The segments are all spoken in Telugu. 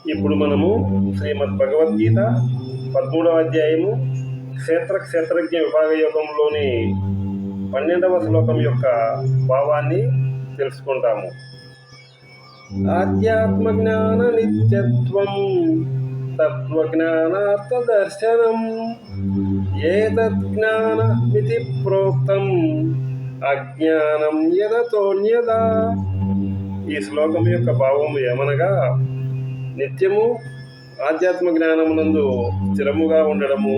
ఇప్పుడు మనము శ్రీమద్ భగవద్గీత 13వ అధ్యాయము క్షేత్రజ్ఞ విభాగ యోగంలోని 12వ శ్లోకం యొక్క భావాన్ని తెలుసుకుంటాము. ఆధ్యాత్మ జ్ఞాన నిత్యత్వం తత్వజ్ఞానార్థ దర్శనం ఏతజ్ఞానమితి ప్రోక్తం అజ్ఞానం యదతోన్యదా. ఈ శ్లోకం యొక్క భావం ఏమనగా, నిత్యము ఆధ్యాత్మ జ్ఞానమునందు స్థిరముగా ఉండడము,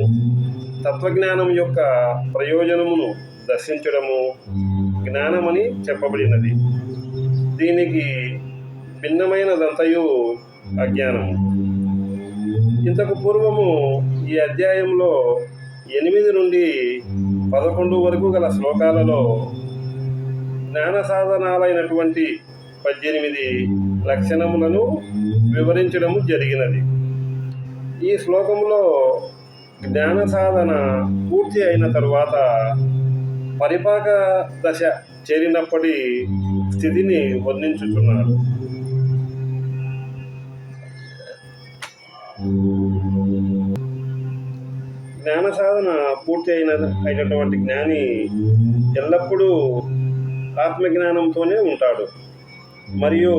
తత్వజ్ఞానం యొక్క ప్రయోజనమును దర్శించడము జ్ఞానమని చెప్పబడినది. దీనికి భిన్నమైనదంతయు అజ్ఞానము. ఇంతకు పూర్వము ఈ అధ్యాయంలో 8 నుండి 11 వరకు గల శ్లోకాలలో జ్ఞాన సాధనాలైనటువంటి 18 లక్షణములను వివరించడము జరిగినది. ఈ శ్లోకంలో జ్ఞాన సాధన పూర్తి అయిన తరువాత పరిపాక దశ చేరినప్పటి స్థితిని వర్ణించుతున్నారు. జ్ఞాన సాధన పూర్తి అయినటువంటి జ్ఞాని ఎల్లప్పుడూ ఆత్మజ్ఞానంతోనే ఉంటాడు మరియు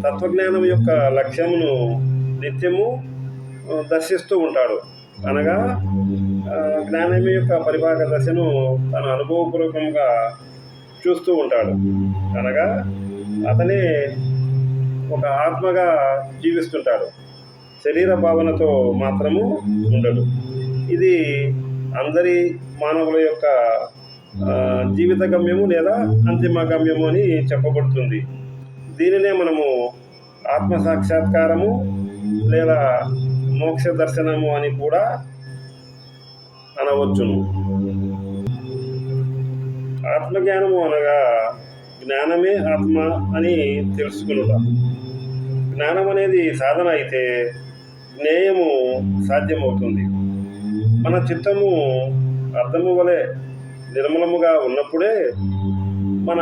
తత్వజ్ఞానం యొక్క లక్ష్యమును నిత్యము దర్శిస్తూ ఉంటాడు. అనగా జ్ఞానం యొక్క పరిపాక దశను తన అనుభవపూర్వకంగా చూస్తూ ఉంటాడు. అనగా అతనే ఒక ఆత్మగా జీవిస్తుంటాడు, శరీర భావనతో మాత్రము ఉండడు. ఇది అందరి మానవుల యొక్క జీవిత గమ్యము లేదా అంతిమ గమ్యము అని చెప్పబడుతుంది. దీనినే మనము ఆత్మ సాక్షాత్కారము లేదా మోక్ష దర్శనము అని కూడా అనవచ్చును. ఆత్మజ్ఞానము అనగా జ్ఞానమే ఆత్మ అని తెలుసుకునుట. జ్ఞానం అనేది సాధన అయితే జ్ఞేయము సాధ్యమవుతుంది. మన చిత్తము అర్థము వలె నిర్మలముగా ఉన్నప్పుడే మన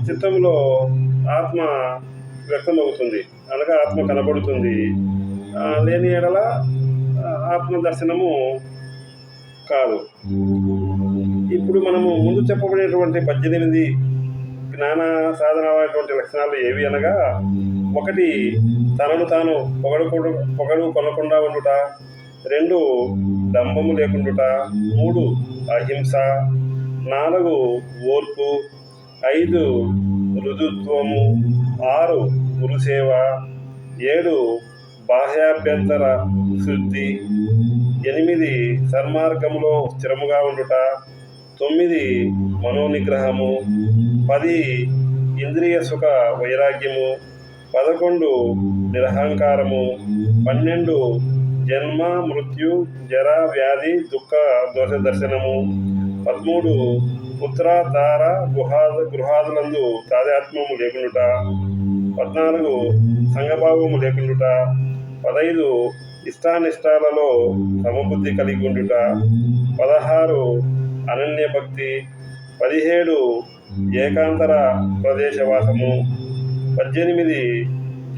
చిత్తంలో ఆత్మ వ్యక్తమవుతుంది, అనగా ఆత్మ కనబడుతుంది. లేని ఎడల ఆత్మ దర్శనము కాదు. ఇప్పుడు మనము ముందు చెప్పబడినటువంటి 18 జ్ఞాన సాధనమైనటువంటి లక్షణాలు ఏవి అనగా, 1 తనను తాను పొగడు కొనకుండా ఉండుట, 2 డంబము లేకుండుట, 3 అహింస, 4 ఓర్పు, 5 రుజుత్వము, 6 గురుసేవ, 7 బాహ్యాభ్యంతర శుద్ధి, 8 సన్మార్గములో స్థిరముగా ఉండుట, 9 మనోనిగ్రహము, 10 ఇంద్రియ సుఖ వైరాగ్యము, 11 నిరహంకారము, 12 జన్మ మృత్యు జర వ్యాధి దుఃఖ దోష దర్శనము, 13 పుత్ర దార గృహాదులందు తాదాత్మ్యము లేకుండుట, 14 సంఘభావము లేకుండుట, 15 ఇష్టానిష్టాలలో సమబుద్ధి కలిగి ఉండుట, 16 అనన్య భక్తి, 17 ఏకాంతర ప్రదేశవాసము, 18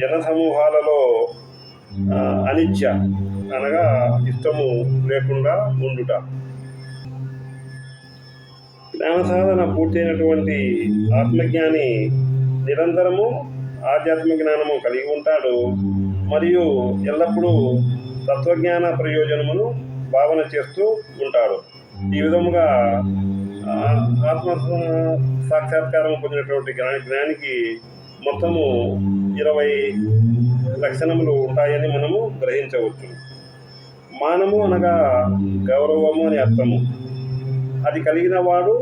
జన సమూహాలలో అనిత్య అనగా ఇష్టము లేకుండా ఉండుట. జ్ఞాన సాధన పూర్తయినటువంటి ఆత్మజ్ఞాని నిరంతరము ఆధ్యాత్మిక జ్ఞానము కలిగి ఉంటాడు మరియు ఎల్లప్పుడూ తత్వజ్ఞాన ప్రయోజనమును భావన చేస్తూ ఉంటాడు. ఈ విధముగా ఆత్మ సాక్షాత్కారం పొందినటువంటి జ్ఞానికి మొత్తము 20 లక్షణములు ఉంటాయని మనము గ్రహించవచ్చు. మానము అనగా గౌరవము అని అర్థము. అది కలిగిన వాడు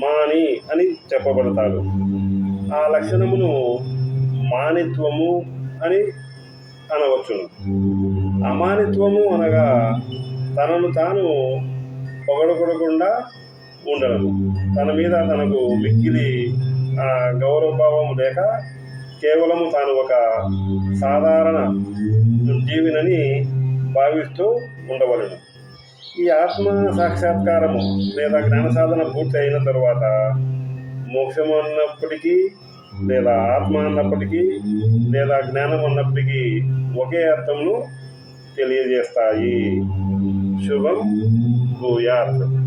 మాని అని చెప్పబడతాడు. ఆ లక్షణమును మానిత్వము అని అనవచ్చును. అమానిత్వము అనగా తనను తాను పొగడకుండా ఉండడము, తన మీద తనకు మిక్కిలి గౌరవభావం లేక కేవలము తాను ఒక సాధారణ జీవినని భావిస్తూ ఉండవలెను. ఈ ఆత్మ సాక్షాత్కారము లేదా జ్ఞాన సాధన పూర్తి అయిన తరువాత మోక్షము అన్నప్పటికీ లేదా ఆత్మ అన్నప్పటికీ లేదా జ్ఞానం అన్నప్పటికీ ఒకే అర్థంను తెలియజేస్తాయి. శుభం భూయాత్.